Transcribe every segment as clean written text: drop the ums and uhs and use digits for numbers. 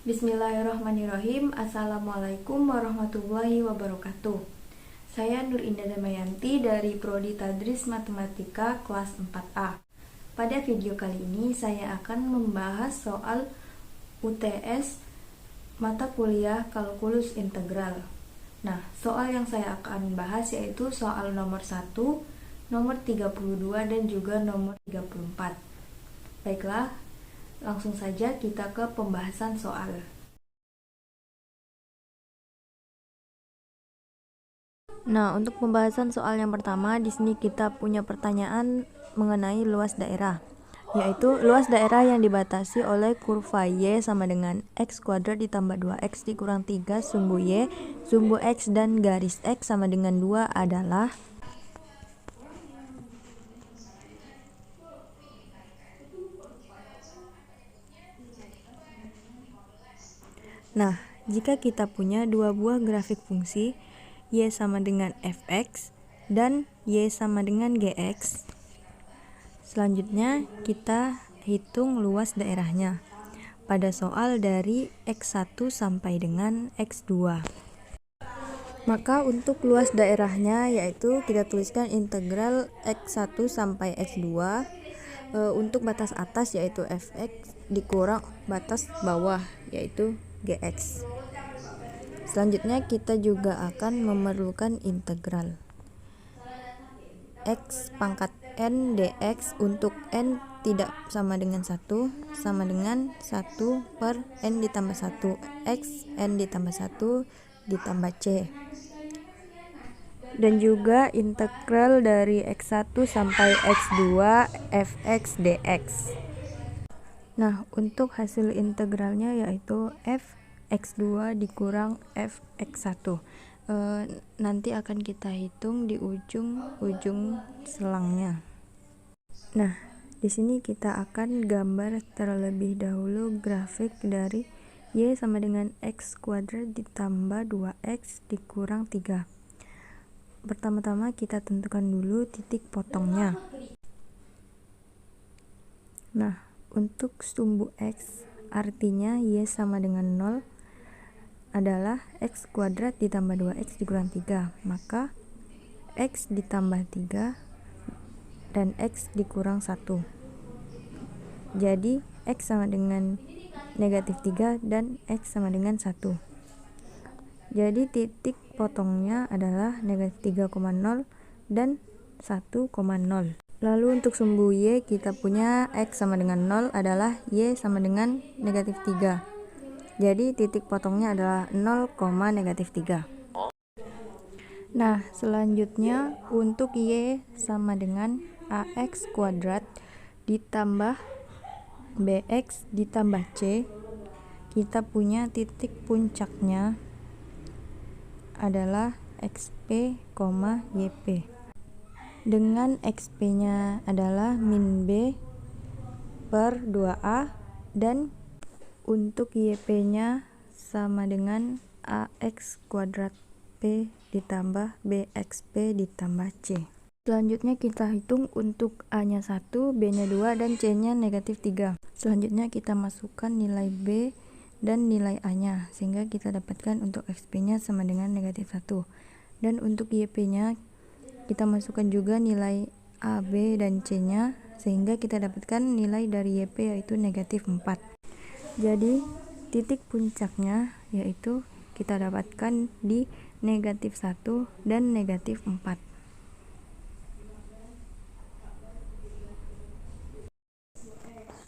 Bismillahirrahmanirrahim. Assalamualaikum warahmatullahi wabarakatuh. Saya Nur Indah Damayanti dari Prodi Tadris Matematika kelas 4A. Pada video kali ini saya akan membahas soal UTS mata kuliah kalkulus integral. Nah, soal yang saya akan bahas yaitu soal nomor 1, nomor 32 dan juga nomor 34. Baiklah, langsung saja kita ke pembahasan soal. Nah, untuk pembahasan soal yang pertama, di sini kita punya pertanyaan mengenai luas daerah, yaitu luas daerah yang dibatasi oleh kurva Y sama dengan X kuadrat ditambah 2X dikurang 3 sumbu Y, sumbu X dan garis X sama dengan 2 adalah. Nah, jika kita punya dua buah grafik fungsi Y sama dengan Fx dan Y sama dengan Gx, selanjutnya kita hitung luas daerahnya pada soal dari X1 sampai dengan X2. Maka untuk luas daerahnya yaitu kita tuliskan integral X1 sampai X2, untuk batas atas yaitu Fx dikurang batas bawah yaitu Gx. Selanjutnya kita juga akan memerlukan integral X pangkat N dx untuk N tidak sama dengan 1 sama dengan 1 per N ditambah 1 X N ditambah 1 ditambah C, dan juga integral dari X1 sampai X2 Fx dx. Nah, untuk hasil integralnya yaitu f x2 dikurang f x1. Nanti akan kita hitung di ujung selangnya. Nah, di sini kita akan gambar terlebih dahulu grafik dari Y sama dengan X kuadrat ditambah 2X dikurang 3. Pertama-tama kita tentukan dulu titik potongnya. Nah, untuk sumbu X artinya Y sama dengan 0 adalah X kuadrat ditambah 2X dikurang 3, maka X ditambah 3 dan X dikurang 1, jadi X sama dengan negatif 3 dan X sama dengan 1. Jadi titik potongnya adalah negatif 3,0 dan 1,0. Lalu untuk sumbu Y kita punya X sama dengan 0 adalah Y sama dengan negatif 3. Jadi titik potongnya adalah 0, negatif 3. Nah, selanjutnya untuk Y sama dengan AX kuadrat ditambah BX ditambah C, kita punya titik puncaknya adalah XP, YP. Dengan XP-nya adalah min B per 2A dan untuk YP-nya sama dengan AX kuadrat P ditambah BXP ditambah C. Selanjutnya kita hitung untuk A-nya 1, B-nya 2, dan C-nya negatif 3. Selanjutnya kita masukkan nilai B dan nilai A-nya, sehingga kita dapatkan untuk XP-nya sama dengan negatif 1. Dan untuk YP-nya kita masukkan juga nilai A, B, dan C-nya, sehingga kita dapatkan nilai dari YP yaitu negatif 4. Jadi titik puncaknya yaitu kita dapatkan di negatif 1 dan negatif 4.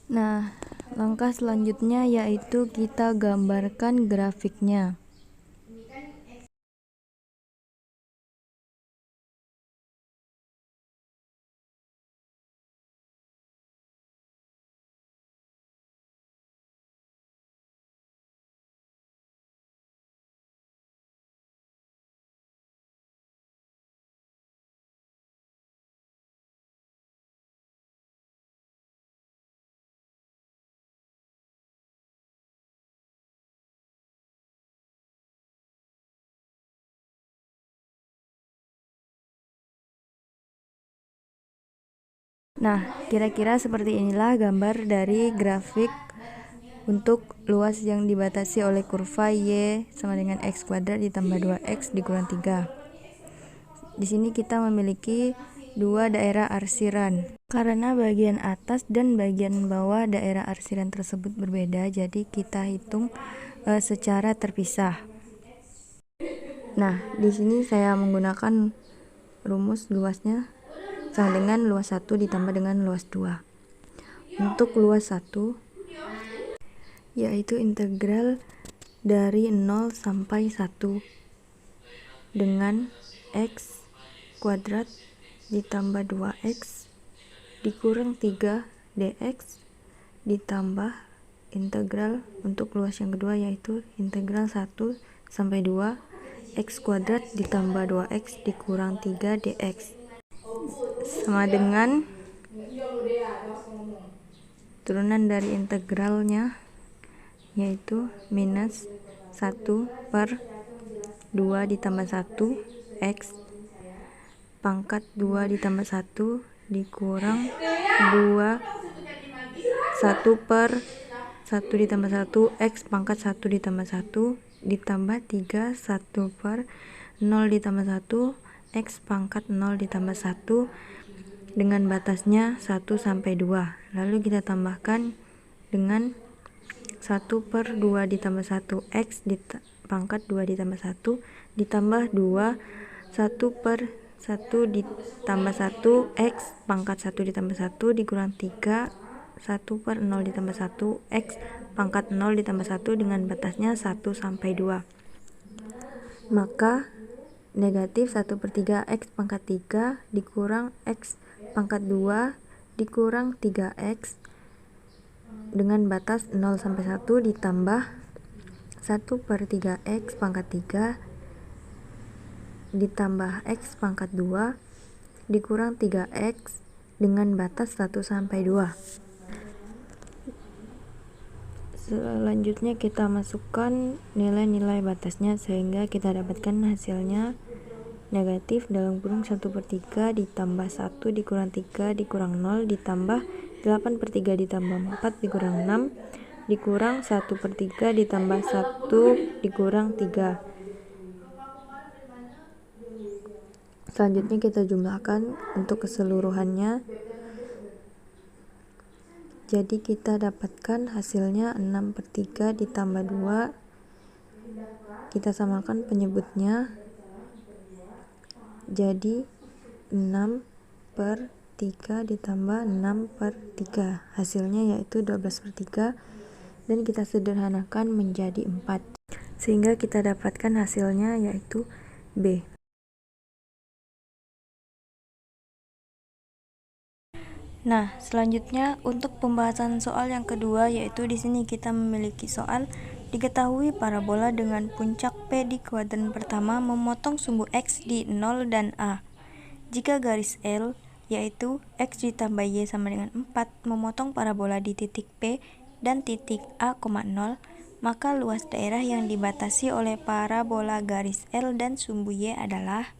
Nah, langkah selanjutnya yaitu kita gambarkan grafiknya. Nah, kira-kira seperti inilah gambar dari grafik untuk luas yang dibatasi oleh kurva Y sama dengan X kuadrat ditambah 2X dikurang 3. Di sini kita memiliki dua daerah arsiran. Karena bagian atas dan bagian bawah daerah arsiran tersebut berbeda, jadi kita hitung secara terpisah. Nah, di sini saya menggunakan rumus luasnya sama dengan luas 1 ditambah dengan luas 2. Untuk luas 1 yaitu integral dari 0 sampai 1 dengan X kuadrat ditambah 2X dikurang 3 dx ditambah integral untuk luas yang kedua yaitu integral 1 sampai 2 X kuadrat ditambah 2X dikurang 3 dx sama dengan turunan dari integralnya yaitu minus 1 per 2 ditambah 1 X pangkat 2 ditambah 1 dikurang 2 1 per 1 ditambah 1 X pangkat 1 ditambah 1 ditambah 3 1 per 0 ditambah 1 X pangkat 0 ditambah 1 dengan batasnya 1 sampai 2. Lalu kita tambahkan dengan 1 per 2 ditambah 1 X pangkat 2 ditambah 1 ditambah 2 1 per 1 ditambah 1 X pangkat 1 ditambah 1 dikurang 3 1 per 0 ditambah 1 X pangkat 0 ditambah 1 dengan batasnya 1 sampai 2. Maka negatif 1 per 3 X pangkat 3 dikurang X pangkat 2 dikurang 3X dengan batas 0 sampai 1 ditambah 1 per 3X pangkat 3 ditambah X pangkat 2 dikurang 3X dengan batas 1 sampai 2. Selanjutnya kita masukkan nilai-nilai batasnya sehingga kita dapatkan hasilnya negatif dalam kurung 1 per 3 ditambah 1 dikurang 3 dikurang 0 ditambah 8 per 3 ditambah 4 dikurang 6 dikurang 1 per 3 ditambah 1 dikurang 3. Selanjutnya kita jumlahkan untuk keseluruhannya. Jadi kita dapatkan hasilnya 6 per 3 ditambah 2. Kita samakan penyebutnya. Jadi 6 per 3 ditambah 6 per 3. Hasilnya yaitu 12 per 3. Dan kita sederhanakan menjadi 4. Sehingga kita dapatkan hasilnya yaitu B. Nah, selanjutnya untuk pembahasan soal yang kedua yaitu di sini kita memiliki soal diketahui parabola dengan puncak P di kuadran pertama memotong sumbu X di 0 dan A. Jika garis L yaitu X ditambah Y sama dengan 4 memotong parabola di titik P dan titik A, 0, maka luas daerah yang dibatasi oleh parabola garis L dan sumbu Y adalah.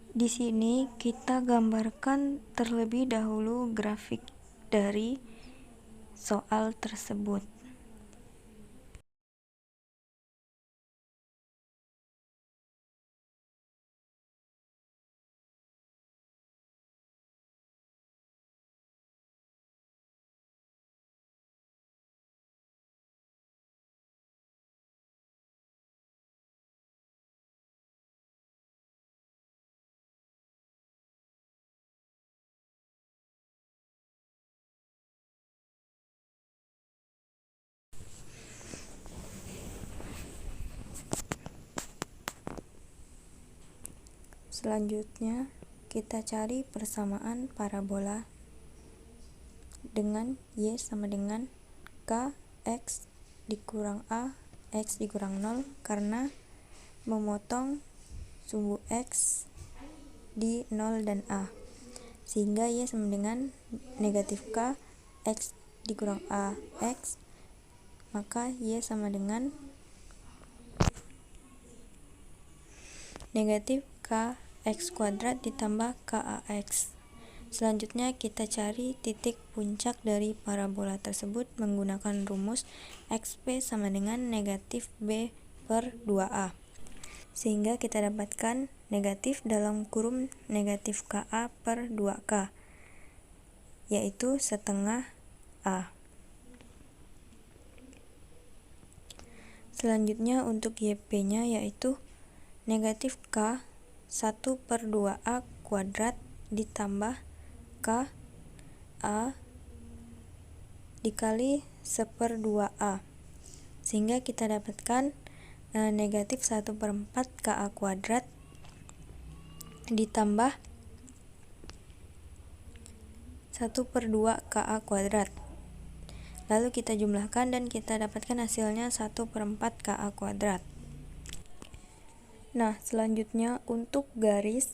Di sini kita gambarkan terlebih dahulu grafik dari soal tersebut. Selanjutnya, kita cari persamaan parabola dengan Y sama dengan K X dikurang A X dikurang 0 karena memotong sumbu X di 0 dan A. Sehingga Y sama dengan negatif K X dikurang A X, maka Y sama dengan negatif K X kuadrat ditambah KAX Selanjutnya kita cari titik puncak dari parabola tersebut menggunakan rumus XP sama dengan negatif B per 2A. Sehingga kita dapatkan negatif dalam kurung negatif KA per 2K, yaitu setengah A. Selanjutnya untuk YP-nya yaitu negatif K 1 per 2A kuadrat ditambah K A dikali 1/2A, sehingga kita dapatkan negatif 1/4 KA kuadrat ditambah 1/2 KA kuadrat. Lalu kita jumlahkan dan kita dapatkan hasilnya 1/4 KA kuadrat. Nah, selanjutnya untuk garis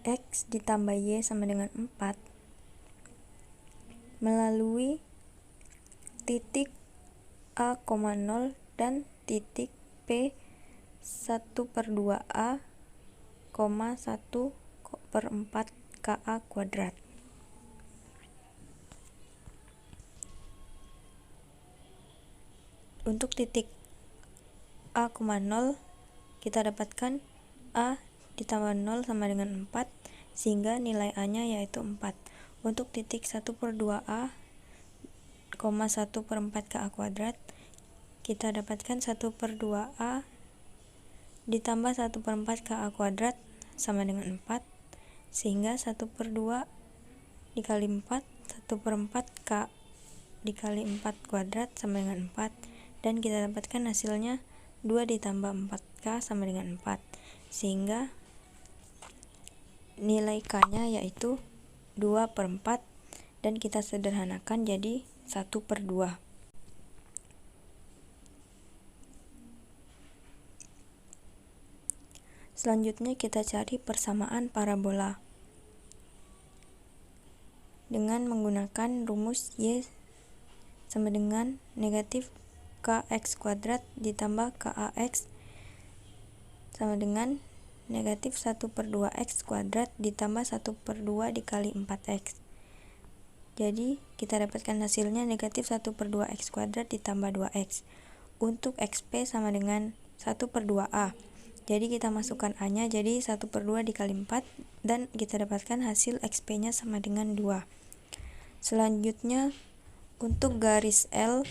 X ditambah Y sama dengan 4 melalui titik A,0 dan titik P 1/2A, 1/4 KA kuadrat. Untuk titik A,0 kita dapatkan A ditambah 0 sama dengan 4, sehingga nilai A-nya yaitu 4. Untuk titik 1/2A, 1/4 KA kuadrat, kita dapatkan 1/2A ditambah 1/4 KA kuadrat sama dengan 4, sehingga 1/2 dikali 4, 1/4 K dikali 4 kuadrat sama dengan 4, dan kita dapatkan hasilnya 2 ditambah 4K sama dengan 4, sehingga nilai K-nya yaitu 2/4, dan kita sederhanakan jadi 1/2. Selanjutnya kita cari persamaan parabola dengan menggunakan rumus Y sama dengan negatif KX kuadrat ditambah KAX sama dengan negatif 1/2X kuadrat ditambah 1/2 dikali 4X. Jadi kita dapatkan hasilnya negatif 1/2X kuadrat ditambah 2X. Untuk XP sama dengan 1/2A. Jadi kita masukkan A-nya jadi 1/2 dikali 4, dan kita dapatkan hasil XP-nya sama dengan 2. Selanjutnya untuk garis L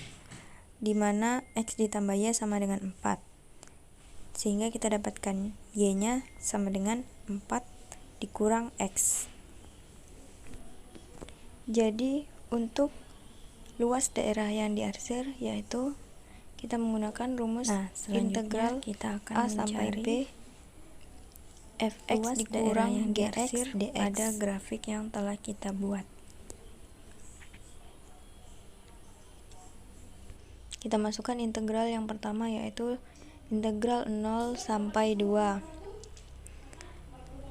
di mana X ditambah Y sama dengan 4. Sehingga kita dapatkan Y-nya sama dengan 4 dikurang X. Jadi untuk luas daerah yang diarsir yaitu kita menggunakan rumus integral kita akan A sampai B Fx dikurang Gx dx pada grafik yang telah kita buat. Kita masukkan integral yang pertama yaitu integral 0 sampai 2,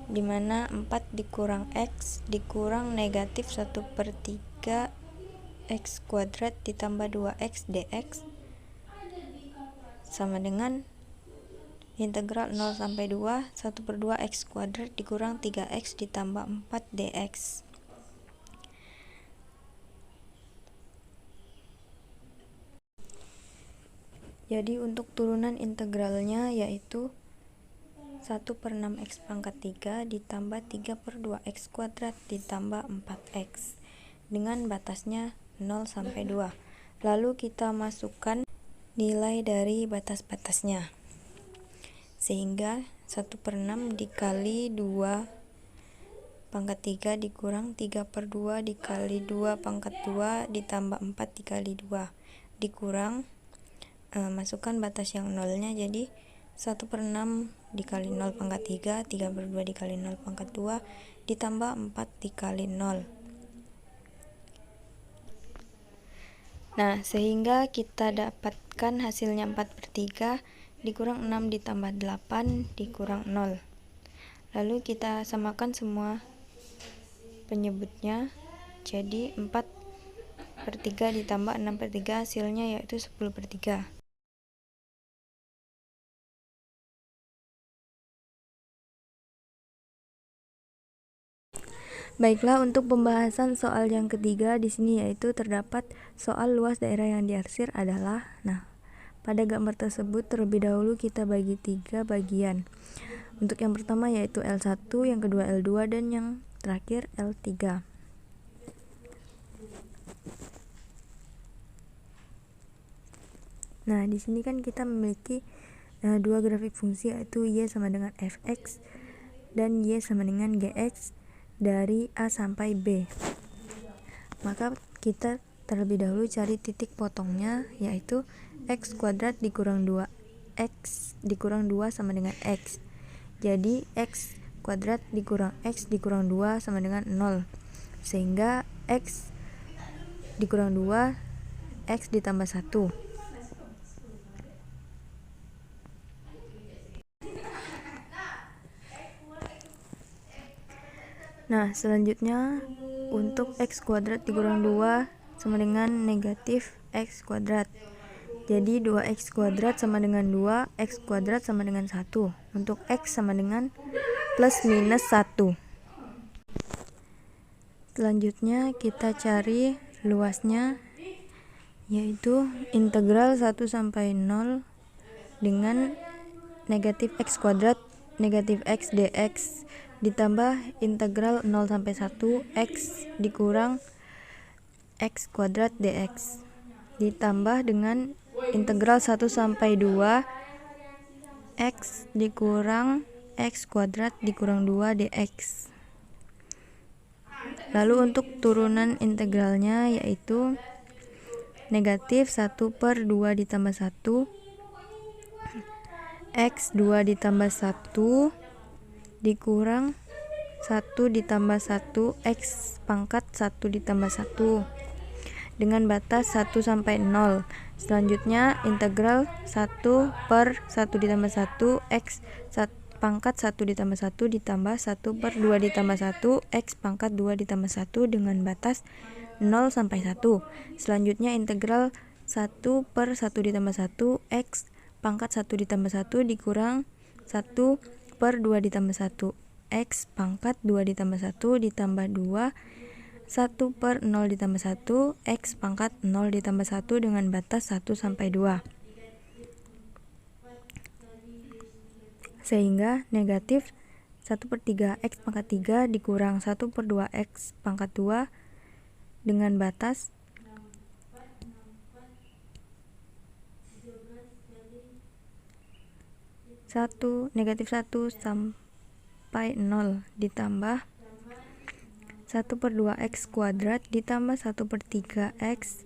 dimana 4 dikurang X dikurang negatif 1/3 X kuadrat ditambah 2X dx sama dengan integral 0 sampai 2 1/2 X kuadrat dikurang 3X ditambah 4 dx. Jadi untuk turunan integralnya yaitu 1/6 X pangkat 3 ditambah 3/2 X kuadrat ditambah 4X dengan batasnya 0 sampai 2. Lalu kita masukkan nilai dari batas-batasnya, sehingga 1/6 dikali 2 pangkat 3 dikurang 3/2 dikali 2 pangkat 2 ditambah 4 dikali 2 dikurang masukkan batas yang nolnya jadi 1/6 dikali 0 pangkat 3 3/2 dikali 0 pangkat 2 ditambah 4 dikali 0. Nah, sehingga kita dapatkan hasilnya 4/3 dikurang 6 ditambah 8 dikurang 0. Lalu kita samakan semua penyebutnya, jadi 4/3 ditambah 6/3 hasilnya yaitu 10/3. Baiklah, untuk pembahasan soal yang ketiga di sini yaitu terdapat soal luas daerah yang diarsir adalah. Nah, pada gambar tersebut terlebih dahulu kita bagi 3 bagian. Untuk yang pertama yaitu L1, yang kedua L2, dan yang terakhir L3. Nah, di sini kan kita memiliki dua grafik fungsi yaitu y sama dengan fx dan y sama dengan gx dari A sampai B. Maka kita terlebih dahulu cari titik potongnya yaitu x kuadrat dikurang 2x dikurang 2 sama dengan x. Jadi x kuadrat dikurang x dikurang 2 sama dengan 0. Sehingga x dikurang 2 x ditambah 1. Nah, selanjutnya untuk x kuadrat dikurang 2 sama dengan negatif x kuadrat. Jadi 2x kuadrat sama dengan 2, x kuadrat sama dengan 1. Untuk x sama dengan plus minus 1. Selanjutnya kita cari luasnya yaitu integral 1 sampai 0 dengan negatif x kuadrat negatif x dx ditambah integral 0 sampai 1 x dikurang x kuadrat dx ditambah dengan integral 1 sampai 2 x dikurang x kuadrat dikurang 2 dx. Lalu untuk turunan integralnya yaitu negatif 1 per 2 ditambah 1 x 2 ditambah 1 dikurang 1 ditambah 1 x pangkat 1 ditambah 1 dengan batas 1 sampai 0. Selanjutnya integral 1 per 1 ditambah 1 x pangkat 1 ditambah 1 ditambah 1 per 2 ditambah 1 x pangkat 2 ditambah 1 dengan batas 0 sampai 1. Selanjutnya integral 1 per 1 ditambah 1 x pangkat 1 ditambah 1 dikurang 1 per 2 ditambah 1 x pangkat 2 ditambah 1 ditambah 2 1 per 0 ditambah 1 x pangkat 0 ditambah 1 dengan batas 1 sampai 2. Sehingga negatif 1 per 3 x pangkat 3 dikurang 1 per 2 x pangkat 2 dengan batas negatif 1 sampai 0 ditambah 1 per 2x kuadrat ditambah 1 per 3x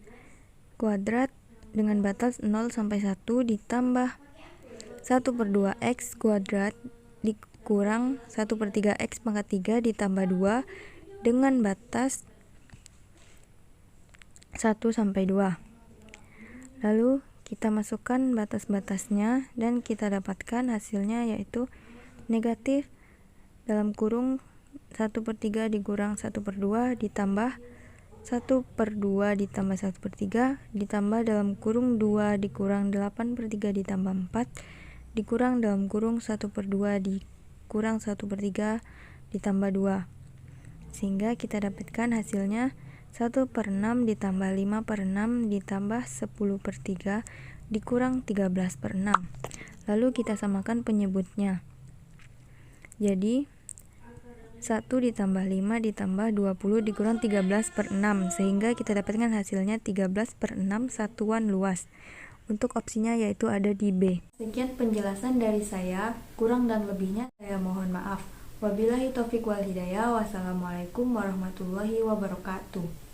kuadrat dengan batas 0 sampai 1 ditambah 1 per 2x kuadrat dikurang 1 per 3x pangkat 3 ditambah 2 dengan batas 1 sampai 2. Lalu kita masukkan batas-batasnya dan kita dapatkan hasilnya yaitu negatif dalam kurung 1 per 3 dikurang 1 per 2 ditambah 1 per 2 ditambah 1 per 3 ditambah dalam kurung 2 dikurang 8 per 3 ditambah 4 dikurang dalam kurung 1 per 2 dikurang 1 per 3 ditambah 2. Sehingga kita dapatkan hasilnya 1 per 6 ditambah 5 per 6 ditambah 10 per 3 dikurang 13 per 6. Lalu kita samakan penyebutnya. Jadi 1 ditambah 5 ditambah 20 dikurang 13 per 6. Sehingga kita dapatkan hasilnya 13 per 6 satuan luas. Untuk opsinya yaitu ada di B. Sekian penjelasan dari saya. Kurang dan lebihnya saya mohon maaf. Wabillahi taufiq wal hidayah. Wassalamualaikum warahmatullahi wabarakatuh.